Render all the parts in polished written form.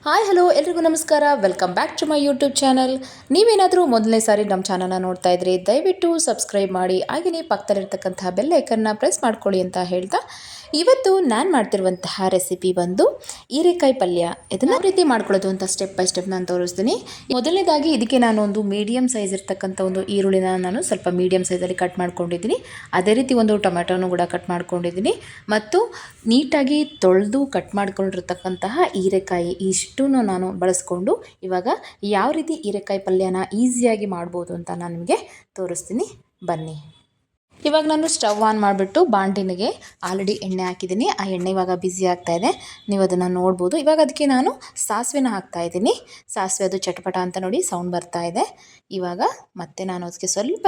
Hi hello ಎಲ್ರಿಗೂ ನಮಸ್ಕಾರ. Welcome back to my YouTube channel. ನೀವೇನಾದರೂ ಮೊದಲನೇ ಸಾರಿ ನಮ್ಮ ಚಾನಲ್ನ ನೋಡ್ತಾ ಇದ್ರಿ ದಯವಿಟ್ಟು ಸಬ್ಸ್ಕ್ರೈಬ್ ಮಾಡಿ, ಹಾಗೆಯೇ ಪಕ್ಕದಲ್ಲಿರ್ತಕ್ಕಂತಹ ಬೆಲ್ ಐಕನ್ನ ಪ್ರೆಸ್ ಮಾಡ್ಕೊಳ್ಳಿ ಅಂತ ಹೇಳ್ತಾ, ಇವತ್ತು ನಾನು ಮಾಡ್ತಿರುವಂತಹ ರೆಸಿಪಿ ಬಂದು ಹೀರೆಕಾಯಿ ಪಲ್ಯ. ಇದನ್ನು ಯಾವ ರೀತಿ ಮಾಡ್ಕೊಳ್ಳೋದು ಅಂತ ಸ್ಟೆಪ್ ಬೈ ಸ್ಟೆಪ್ ನಾನು ತೋರಿಸ್ತೀನಿ. ಮೊದಲನೇದಾಗಿ ಇದಕ್ಕೆ ನಾನು ಒಂದು ಮೀಡಿಯಮ್ ಸೈಜ್ ಇರ್ತಕ್ಕಂಥ ಒಂದು ಈರುಳ್ಳಿನ ನಾನು ಸ್ವಲ್ಪ ಮೀಡಿಯಮ್ ಸೈಜಲ್ಲಿ ಕಟ್ ಮಾಡ್ಕೊಂಡಿದ್ದೀನಿ. ಅದೇ ರೀತಿ ಒಂದು ಟೊಮೆಟೊನು ಕೂಡ ಕಟ್ ಮಾಡ್ಕೊಂಡಿದ್ದೀನಿ ಮತ್ತು ನೀಟಾಗಿ ತೊಳೆದು ಕಟ್ ಮಾಡ್ಕೊಂಡಿರ್ತಕ್ಕಂತಹ ಹೀರೆಕಾಯಿ ಇಷ್ಟನ್ನು ನಾನು ಬಳಸ್ಕೊಂಡು ಇವಾಗ ಯಾವ ರೀತಿ ಹೀರೆಕಾಯಿ ಪಲ್ಯನ ಈಸಿಯಾಗಿ ಮಾಡ್ಬೋದು ಅಂತ ನಾನು ನಿಮಗೆ ತೋರಿಸ್ತೀನಿ, ಬನ್ನಿ. ಇವಾಗ ನಾನು ಸ್ಟವ್ ಆನ್ ಮಾಡಿಬಿಟ್ಟು ಬಾಣಲಿಗೆ ಆಲ್ರೆಡಿ ಎಣ್ಣೆ ಹಾಕಿದ್ದೀನಿ. ಆ ಎಣ್ಣೆ ಇವಾಗ ಬಿಸಿ ಆಗ್ತಾಯಿದೆ, ನೀವು ಅದನ್ನು ನೋಡ್ಬೋದು. ಇವಾಗ ಅದಕ್ಕೆ ನಾನು ಸಾಸಿವೆನ ಹಾಕ್ತಾಯಿದ್ದೀನಿ. ಸಾಸಿವೆ ಅದು ಚಟಪಟ ಅಂತ ನೋಡಿ ಸೌಂಡ್ ಬರ್ತಾ ಇದೆ. ಇವಾಗ ಮತ್ತೆ ನಾನು ಅದಕ್ಕೆ ಸ್ವಲ್ಪ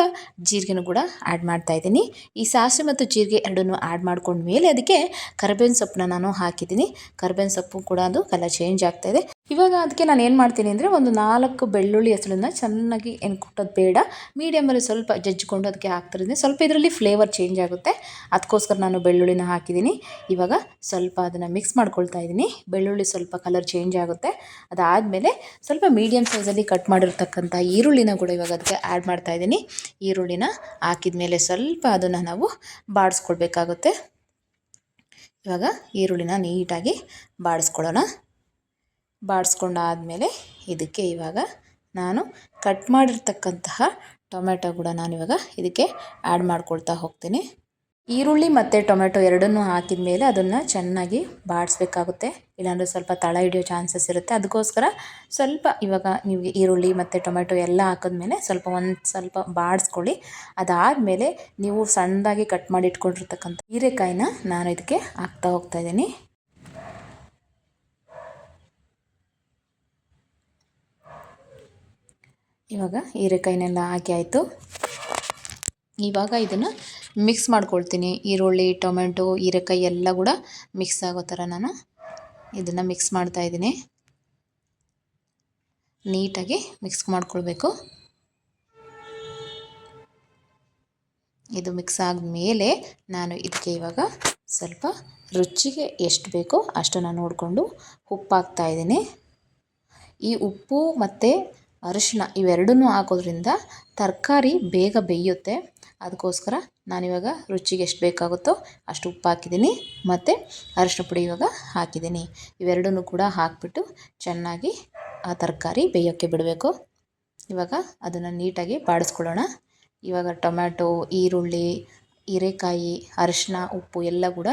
ಜೀರಿಗೆನೂ ಕೂಡ ಆ್ಯಡ್ ಮಾಡ್ತಾಯಿದ್ದೀನಿ. ಈ ಸಾಸಿವೆ ಮತ್ತು ಜೀರಿಗೆ ಎರಡನ್ನೂ ಆ್ಯಡ್ ಮಾಡ್ಕೊಂಡ್ಮೇಲೆ ಅದಕ್ಕೆ ಕರಿಬೇವಿನ ಸೊಪ್ಪನ್ನ ನಾನು ಹಾಕಿದ್ದೀನಿ. ಕರಿಬೇವಿನ ಸೊಪ್ಪು ಕೂಡ ಅದು ಕಲರ್ ಚೇಂಜ್ ಆಗ್ತಾಯಿದೆ. ಇವಾಗ ಅದಕ್ಕೆ ನಾನು ಏನು ಮಾಡ್ತೀನಿ ಅಂದರೆ ಒಂದು 4 ಬೆಳ್ಳುಳ್ಳಿ ಹೆಸರನ್ನ ಚೆನ್ನಾಗಿ ಕುಟ್ಟೋದು ಬೇಡ, ಮೀಡಿಯಮಲ್ಲಿ ಸ್ವಲ್ಪ ಜಜ್ಜಿಕೊಂಡು ಅದಕ್ಕೆ ಹಾಕ್ತಿದ್ದೀನಿ. ಸ್ವಲ್ಪ ಇದರಲ್ಲಿ ಫ್ಲೇವರ್ ಚೇಂಜ್ ಆಗುತ್ತೆ, ಅದಕ್ಕೋಸ್ಕರ ನಾನು ಬೆಳ್ಳುಳ್ಳಿನ ಹಾಕಿದ್ದೀನಿ. ಇವಾಗ ಸ್ವಲ್ಪ ಅದನ್ನು ಮಿಕ್ಸ್ ಮಾಡ್ಕೊಳ್ತಾ ಇದ್ದೀನಿ. ಬೆಳ್ಳುಳ್ಳಿ ಸ್ವಲ್ಪ ಕಲರ್ ಚೇಂಜ್ ಆಗುತ್ತೆ. ಅದಾದಮೇಲೆ ಸ್ವಲ್ಪ ಮೀಡಿಯಮ್ ಸೈಜಲ್ಲಿ ಕಟ್ ಮಾಡಿರ್ತಕ್ಕಂಥ ಈರುಳ್ಳಿನ ಕೂಡ ಇವಾಗ ಅದಕ್ಕೆ ಆ್ಯಡ್ ಮಾಡ್ತಾ ಇದ್ದೀನಿ. ಈರುಳ್ಳಿನ ಹಾಕಿದ ಮೇಲೆ ಸ್ವಲ್ಪ ಅದನ್ನು ನಾವು ಬಾಡಿಸ್ಕೊಳ್ಬೇಕಾಗುತ್ತೆ. ಇವಾಗ ಈರುಳ್ಳಿನ ನೀಟಾಗಿ ಬಾಡಿಸ್ಕೊಳ್ಳೋಣ. ಬಾಡಿಸ್ಕೊಂಡಾದಮೇಲೆ ಇದಕ್ಕೆ ಇವಾಗ ನಾನು ಕಟ್ ಮಾಡಿರ್ತಕ್ಕಂತಹ ಟೊಮೆಟೊ ಕೂಡ ನಾನಿವಾಗ ಇದಕ್ಕೆ ಆ್ಯಡ್ ಮಾಡ್ಕೊಳ್ತಾ ಹೋಗ್ತೀನಿ. ಈರುಳ್ಳಿ ಮತ್ತು ಟೊಮೆಟೊ ಎರಡನ್ನೂ ಹಾಕಿದ ಮೇಲೆ ಅದನ್ನು ಚೆನ್ನಾಗಿ ಬಾಡಿಸ್ಬೇಕಾಗುತ್ತೆ, ಇಲ್ಲಾಂದರೆ ಸ್ವಲ್ಪ ತಳ ಹಿಡಿಯೋ ಚಾನ್ಸಸ್ ಇರುತ್ತೆ. ಅದಕ್ಕೋಸ್ಕರ ಸ್ವಲ್ಪ ಇವಾಗ ನೀವು ಈರುಳ್ಳಿ ಮತ್ತು ಟೊಮೆಟೊ ಎಲ್ಲ ಹಾಕಿದ್ಮೇಲೆ ಸ್ವಲ್ಪ ಬಾಡಿಸ್ಕೊಳ್ಳಿ. ಅದಾದಮೇಲೆ ನೀವು ಸಣ್ಣದಾಗಿ ಕಟ್ ಮಾಡಿ ಇಟ್ಕೊಂಡಿರ್ತಕ್ಕಂಥ ಹೀರೆಕಾಯಿನ ನಾನು ಇದಕ್ಕೆ ಹಾಕ್ತಾ ಹೋಗ್ತಾಯಿದ್ದೀನಿ. ಇವಾಗ ಹೀರೆಕಾಯಿನೆಲ್ಲ ಹಾಕಿ ಆಯಿತು. ಇವಾಗ ಇದನ್ನು ಮಿಕ್ಸ್ ಮಾಡ್ಕೊಳ್ತೀನಿ. ಈರುಳ್ಳಿ, ಟೊಮೆಟೊ, ಹೀರೆಕಾಯಿ ಎಲ್ಲ ಕೂಡ ಮಿಕ್ಸ್ ಆಗೋ ಥರ ನಾನು ಇದನ್ನು ಮಿಕ್ಸ್ ಮಾಡ್ತಾಯಿದ್ದೀನಿ. ನೀಟಾಗಿ ಮಿಕ್ಸ್ ಮಾಡ್ಕೊಳ್ಬೇಕು. ಇದು ಮಿಕ್ಸ್ ಆದಮೇಲೆ ನಾನು ಇದಕ್ಕೆ ಇವಾಗ ಸ್ವಲ್ಪ ರುಚಿಗೆ ಎಷ್ಟು ಬೇಕೋ ಅಷ್ಟನ್ನು ನೋಡಿಕೊಂಡು ಉಪ್ಪು ಹಾಕ್ತಾಯಿದ್ದೀನಿ. ಈ ಉಪ್ಪು ಮತ್ತು ಅರಿಶಿನ ಇವೆರಡನ್ನೂ ಹಾಕೋದ್ರಿಂದ ತರಕಾರಿ ಬೇಗ ಬೇಯುತ್ತೆ. ಅದಕ್ಕೋಸ್ಕರ ನಾನಿವಾಗ ರುಚಿಗೆ ಎಷ್ಟು ಬೇಕಾಗುತ್ತೋ ಅಷ್ಟು ಉಪ್ಪು ಹಾಕಿದ್ದೀನಿ ಮತ್ತು ಅರಿಶಿನ ಪುಡಿ ಇವಾಗ ಹಾಕಿದ್ದೀನಿ. ಇವೆರಡನ್ನೂ ಕೂಡ ಹಾಕಿಬಿಟ್ಟು ಚೆನ್ನಾಗಿ ಆ ತರಕಾರಿ ಬೇಯೋಕ್ಕೆ ಬಿಡಬೇಕು. ಇವಾಗ ಅದನ್ನು ನೀಟಾಗಿ ಬಾಡಿಸ್ಕೊಳ್ಳೋಣ. ಇವಾಗ ಟೊಮ್ಯಾಟೊ, ಈರುಳ್ಳಿ, ಹೀರೆಕಾಯಿ, ಅರಿಶಿನ, ಉಪ್ಪು ಎಲ್ಲ ಕೂಡ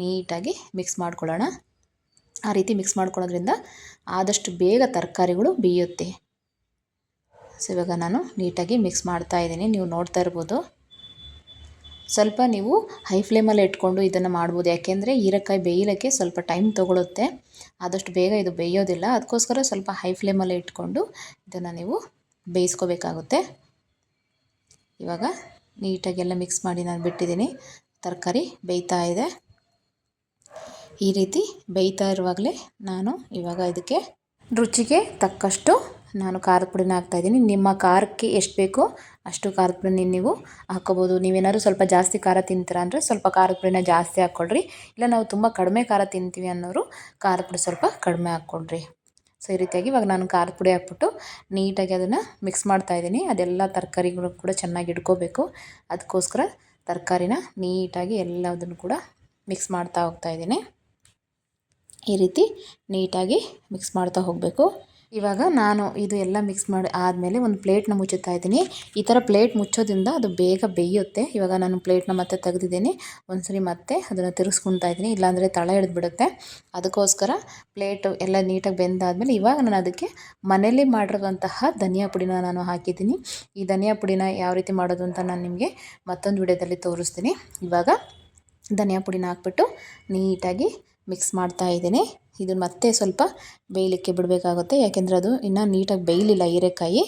ನೀಟಾಗಿ ಮಿಕ್ಸ್ ಮಾಡ್ಕೊಳ್ಳೋಣ. ಆ ರೀತಿ ಮಿಕ್ಸ್ ಮಾಡ್ಕೊಳ್ಳೋದ್ರಿಂದ ಆದಷ್ಟು ಬೇಗ ತರಕಾರಿಗಳು ಬೇಯುತ್ತೆ. ಸೊ ಇವಾಗ ನಾನು ನೀಟಾಗಿ ಮಿಕ್ಸ್ ಮಾಡ್ತಾ ಇದ್ದೀನಿ, ನೀವು ನೋಡ್ತಾ ಇರ್ಬೋದು. ಸ್ವಲ್ಪ ನೀವು ಹೈ ಫ್ಲೇಮಲ್ಲಿ ಇಟ್ಕೊಂಡು ಇದನ್ನು ಮಾಡ್ಬೋದು, ಯಾಕೆಂದರೆ ಹೀರೆಕಾಯಿ ಬೇಯಲಿಕ್ಕೆ ಸ್ವಲ್ಪ ಟೈಮ್ ತೊಗೊಳುತ್ತೆ, ಆದಷ್ಟು ಬೇಗ ಇದು ಬೇಯೋದಿಲ್ಲ. ಅದಕ್ಕೋಸ್ಕರ ಸ್ವಲ್ಪ ಹೈ ಫ್ಲೇಮಲ್ಲಿ ಇಟ್ಕೊಂಡು ಇದನ್ನು ನೀವು ಬೇಯಿಸ್ಕೋಬೇಕಾಗುತ್ತೆ. ಇವಾಗ ನೀಟಾಗಿ ಎಲ್ಲ ಮಿಕ್ಸ್ ಮಾಡಿ ನಾನು ಬಿಟ್ಟಿದ್ದೀನಿ. ತರಕಾರಿ ಬೇಯ್ತಾ ಇದೆ. ಈ ರೀತಿ ಬೇಯ್ತಾ ಇರುವಾಗಲೇ ನಾನು ಇವಾಗ ಇದಕ್ಕೆ ರುಚಿಗೆ ತಕ್ಕಷ್ಟು ನಾನು ಖಾರದ ಪುಡಿನ ಹಾಕ್ತಾಯಿದ್ದೀನಿ. ನಿಮ್ಮ ಖಾರಕ್ಕೆ ಎಷ್ಟು ಬೇಕೋ ಅಷ್ಟು ಖಾರದ ಪುಡಿ ನೀವು ಹಾಕ್ಕೋಬೋದು. ನೀವೇನಾದ್ರು ಸ್ವಲ್ಪ ಜಾಸ್ತಿ ಖಾರ ತಿಂತೀರ ಅಂದರೆ ಸ್ವಲ್ಪ ಖಾರದ ಪುಡಿನ ಜಾಸ್ತಿ ಹಾಕ್ಕೊಳ್ರಿ. ಇಲ್ಲ ನಾವು ತುಂಬ ಕಡಿಮೆ ಖಾರ ತಿಂತೀವಿ ಅನ್ನೋರು ಖಾರದ ಪುಡಿ ಸ್ವಲ್ಪ ಕಡಿಮೆ ಹಾಕ್ಕೊಳ್ರಿ. ಸೊ ಈ ರೀತಿಯಾಗಿ ಇವಾಗ ನಾನು ಖಾರದ ಪುಡಿ ಹಾಕ್ಬಿಟ್ಟು ನೀಟಾಗಿ ಅದನ್ನು ಮಿಕ್ಸ್ ಮಾಡ್ತಾಯಿದ್ದೀನಿ. ಅದೆಲ್ಲ ತರಕಾರಿಗಳು ಕೂಡ ಚೆನ್ನಾಗಿ ಇಟ್ಕೋಬೇಕು. ಅದಕ್ಕೋಸ್ಕರ ತರಕಾರಿನ ನೀಟಾಗಿ ಎಲ್ಲದನ್ನು ಕೂಡ ಮಿಕ್ಸ್ ಮಾಡ್ತಾ ಹೋಗ್ತಾಯಿದ್ದೀನಿ. ಈ ರೀತಿ ನೀಟಾಗಿ ಮಿಕ್ಸ್ ಮಾಡ್ತಾ ಹೋಗಬೇಕು. ಇವಾಗ ನಾನು ಇದು ಎಲ್ಲ ಮಿಕ್ಸ್ ಮಾಡಿ ಆದಮೇಲೆ ಒಂದು ಪ್ಲೇಟ್ನ ಮುಚ್ಚುತ್ತಾ ಇದ್ದೀನಿ. ಈ ಥರ ಪ್ಲೇಟ್ ಮುಚ್ಚೋದ್ರಿಂದ ಅದು ಬೇಗ ಬೇಯುತ್ತೆ. ಇವಾಗ ನಾನು ಪ್ಲೇಟ್ನ ಮತ್ತೆ ತೆಗೆದಿದ್ದೀನಿ. ಒಂದ್ಸರಿ ಮತ್ತೆ ಅದನ್ನು ತಿರುಗಿಸ್ಕೊತಾ ಇದ್ದೀನಿ, ಇಲ್ಲಾಂದರೆ ತಳ ಹಿಡಿದ್ಬಿಡುತ್ತೆ. ಅದಕ್ಕೋಸ್ಕರ ಪ್ಲೇಟು ಎಲ್ಲ ನೀಟಾಗಿ ಬೆಂದಾದಮೇಲೆ ಇವಾಗ ನಾನು ಅದಕ್ಕೆ ಮನೇಲಿ ಮಾಡಿರುವಂತಹ ಧನಿಯಾ ಪುಡಿನ ನಾನು ಹಾಕಿದ್ದೀನಿ. ಈ ಧನಿಯಾ ಪುಡಿನ ಯಾವ ರೀತಿ ಮಾಡೋದು ಅಂತ ನಾನು ನಿಮಗೆ ಮತ್ತೊಂದು ವಿಡಿಯೋದಲ್ಲಿ ತೋರಿಸ್ತೀನಿ. ಇವಾಗ ಧನಿಯಾ ಪುಡಿನ ಹಾಕ್ಬಿಟ್ಟು ನೀಟಾಗಿ ಮಿಕ್ಸ್ ಮಾಡ್ತಾ ಇದ್ದೀನಿ. ಇದನ್ನು ಮತ್ತೆ ಸ್ವಲ್ಪ ಬೇಯಲಿಕ್ಕೆ ಬಿಡಬೇಕಾಗುತ್ತೆ, ಯಾಕೆಂದರೆ ಅದು ಇನ್ನೂ ನೀಟಾಗಿ ಬೇಯಲಿಲ್ಲ ಹೀರೆಕಾಯಿ.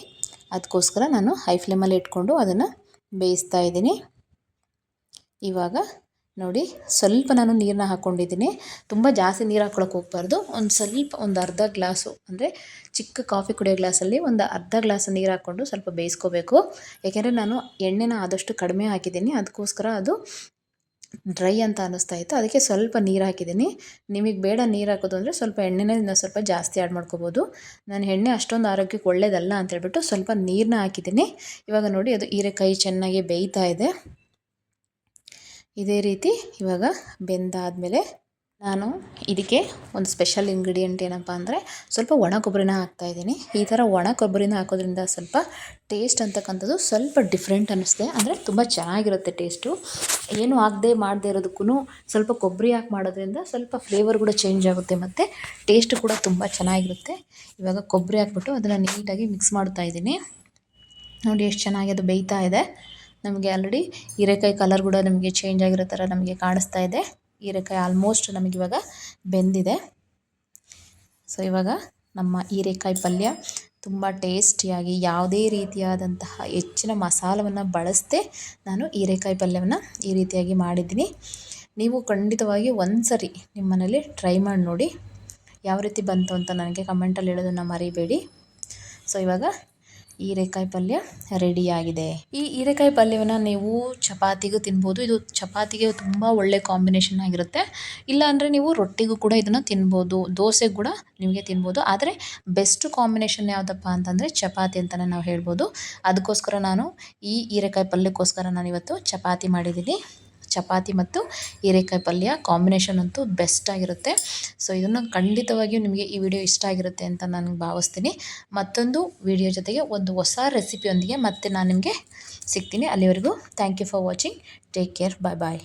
ಅದಕ್ಕೋಸ್ಕರ ನಾನು ಹೈ ಫ್ಲೇಮಲ್ಲಿ ಇಟ್ಕೊಂಡು ಅದನ್ನು ಬೇಯಿಸ್ತಾ ಇದ್ದೀನಿ. ಇವಾಗ ನೋಡಿ ಸ್ವಲ್ಪ ನಾನು ನೀರನ್ನ ಹಾಕ್ಕೊಂಡಿದ್ದೀನಿ. ತುಂಬ ಜಾಸ್ತಿ ನೀರು ಹಾಕ್ಕೊಳಕ್ಕೆ ಹೋಗಬಾರ್ದು. ಒಂದು ಅರ್ಧ ಗ್ಲಾಸು, ಅಂದರೆ ಚಿಕ್ಕ ಕಾಫಿ ಕುಡಿಯೋ ಗ್ಲಾಸಲ್ಲಿ ಒಂದು ಅರ್ಧ ಗ್ಲಾಸ್ ನೀರು ಹಾಕ್ಕೊಂಡು ಸ್ವಲ್ಪ ಬೇಯಿಸ್ಕೋಬೇಕು. ಯಾಕೆಂದರೆ ನಾನು ಎಣ್ಣೆನ ಆದಷ್ಟು ಕಡಿಮೆ ಹಾಕಿದ್ದೀನಿ, ಅದಕ್ಕೋಸ್ಕರ ಅದು ಡ್ರೈ ಅಂತ ಅನ್ನಿಸ್ತಾ ಇತ್ತು, ಅದಕ್ಕೆ ಸ್ವಲ್ಪ ನೀರು ಹಾಕಿದ್ದೀನಿ. ನಿಮಗೆ ಬೇಡ ನೀರು ಹಾಕೋದು ಅಂದರೆ ಸ್ವಲ್ಪ ಎಣ್ಣೆನೇ ಇನ್ನೂ ಸ್ವಲ್ಪ ಜಾಸ್ತಿ ಆ್ಯಡ್ ಮಾಡ್ಕೋಬೋದು. ನಾನು ಎಣ್ಣೆ ಅಷ್ಟೊಂದು ಆರೋಗ್ಯಕ್ಕೆ ಒಳ್ಳೆಯದಲ್ಲ ಅಂತ ಹೇಳ್ಬಿಟ್ಟು ಸ್ವಲ್ಪ ನೀರನ್ನ ಹಾಕಿದ್ದೀನಿ. ಇವಾಗ ನೋಡಿ ಅದು ಹೀರೆಕಾಯಿ ಚೆನ್ನಾಗಿ ಬೇಯ್ತಾ ಇದೆ. ಇದೇ ರೀತಿ ಇವಾಗ ಬೆಂದಾದಮೇಲೆ ನಾನು ಇದಕ್ಕೆ ಒಂದು ಸ್ಪೆಷಲ್ ಇಂಗ್ರೀಡಿಯೆಂಟ್ ಏನಪ್ಪ ಅಂದರೆ ಸ್ವಲ್ಪ ಒಣ ಕೊಬ್ಬರಿನ ಹಾಕ್ತಾಯಿದ್ದೀನಿ. ಈ ಥರ ಒಣ ಕೊಬ್ಬರಿನ ಹಾಕೋದ್ರಿಂದ ಸ್ವಲ್ಪ ಟೇಸ್ಟ್ ಅಂತಕ್ಕಂಥದ್ದು ಸ್ವಲ್ಪ ಡಿಫ್ರೆಂಟ್ ಅನ್ನಿಸ್ತೆ, ಅಂದರೆ ತುಂಬ ಚೆನ್ನಾಗಿರುತ್ತೆ ಟೇಸ್ಟು. ಏನು ಆಗದೆ ಮಾಡದೇ ಇರೋದಕ್ಕೂ ಸ್ವಲ್ಪ ಕೊಬ್ಬರಿ ಹಾಕಿ ಮಾಡೋದ್ರಿಂದ ಸ್ವಲ್ಪ ಫ್ಲೇವರ್ ಕೂಡ ಚೇಂಜ್ ಆಗುತ್ತೆ ಮತ್ತು ಟೇಸ್ಟ್ ಕೂಡ ತುಂಬ ಚೆನ್ನಾಗಿರುತ್ತೆ. ಇವಾಗ ಕೊಬ್ಬರಿ ಹಾಕ್ಬಿಟ್ಟು ಅದನ್ನು ನೀಟಾಗಿ ಮಿಕ್ಸ್ ಮಾಡ್ತಾಯಿದ್ದೀನಿ. ನೋಡಿ ಎಷ್ಟು ಚೆನ್ನಾಗಿ ಅದು ಬೇಯ್ತಾ ಇದೆ. ನಮಗೆ ಆಲ್ರೆಡಿ ಹೀರೆಕಾಯಿ ಕಲರ್ ಕೂಡ ನಮಗೆ ಚೇಂಜ್ ಆಗಿರೋ ಥರ ನಮಗೆ ಕಾಣಿಸ್ತಾ ಇದೆ. ಹೀರೆಕಾಯಿ ಆಲ್ಮೋಸ್ಟ್ ನಮಗಿವಾಗ ಬೆಂದಿದೆ. ಸೊ ಇವಾಗ ನಮ್ಮ ಹೀರೆಕಾಯಿ ಪಲ್ಯ ತುಂಬ ಟೇಸ್ಟಿಯಾಗಿ ಯಾವುದೇ ರೀತಿಯಾದಂತಹ ಹೆಚ್ಚಿನ ಮಸಾಲವನ್ನು ಬಳಸದೆ ನಾನು ಹೀರೆಕಾಯಿ ಪಲ್ಯವನ್ನು ಈ ರೀತಿಯಾಗಿ ಮಾಡಿದ್ದೀನಿ. ನೀವು ಖಂಡಿತವಾಗಿ ಒಂದು ಸರಿ ನಿಮ್ಮ ಮನೇಲಿ ಟ್ರೈ ಮಾಡಿ ನೋಡಿ, ಯಾವ ರೀತಿ ಬಂತು ಅಂತ ನನಗೆ ಕಮೆಂಟಲ್ಲಿ ಹೇಳೋದನ್ನು ಮರಿಬೇಡಿ. ಸೊ ಇವಾಗ ಹೀರೆಕಾಯಿ ಪಲ್ಯ ರೆಡಿಯಾಗಿದೆ. ಈ ಹೀರೆಕಾಯಿ ಪಲ್ಯವನ್ನು ನೀವು ಚಪಾತಿಗೂ ತಿನ್ಬೋದು. ಇದು ಚಪಾತಿಗೆ ತುಂಬ ಒಳ್ಳೆ ಕಾಂಬಿನೇಷನ್ ಆಗಿರುತ್ತೆ. ಇಲ್ಲಾಂದರೆ ನೀವು ರೊಟ್ಟಿಗೂ ಕೂಡ ಇದನ್ನು ತಿನ್ಬೋದು, ದೋಸೆಗೆ ಕೂಡ ನಿಮಗೆ ತಿನ್ಬೋದು. ಆದರೆ ಬೆಸ್ಟ್ ಕಾಂಬಿನೇಷನ್ ಯಾವುದಪ್ಪ ಅಂತಂದರೆ ಚಪಾತಿ ಅಂತಲೇ ನಾವು ಹೇಳ್ಬೋದು. ಅದಕ್ಕೋಸ್ಕರ ನಾನು ಈ ಹೀರೆಕಾಯಿ ಪಲ್ಯಕ್ಕೋಸ್ಕರ ನಾನಿವತ್ತು ಚಪಾತಿ ಮಾಡಿದ್ದೀನಿ. ಚಪಾತಿ ಮತ್ತು ಹೀರೆಕಾಯಿ ಪಲ್ಯ ಕಾಂಬಿನೇಷನ್ ಅಂತೂ ಬೆಸ್ಟ್ ಆಗಿರುತ್ತೆ. ಸೊ ಇದನ್ನು ಖಂಡಿತವಾಗಿಯೂ ನಿಮಗೆ ಈ ವಿಡಿಯೋ ಇಷ್ಟ ಆಗಿರುತ್ತೆ ಅಂತ ನಾನು ಭಾವಿಸ್ತೀನಿ. ಮತ್ತೊಂದು ವಿಡಿಯೋ ಜೊತೆಗೆ ಒಂದು ಹೊಸ ರೆಸಿಪಿಯೊಂದಿಗೆ ಮತ್ತೆ ನಾನು ನಿಮಗೆ ಸಿಗ್ತೀನಿ. ಅಲ್ಲಿವರೆಗೂ thank you for watching. Take care. Bye bye.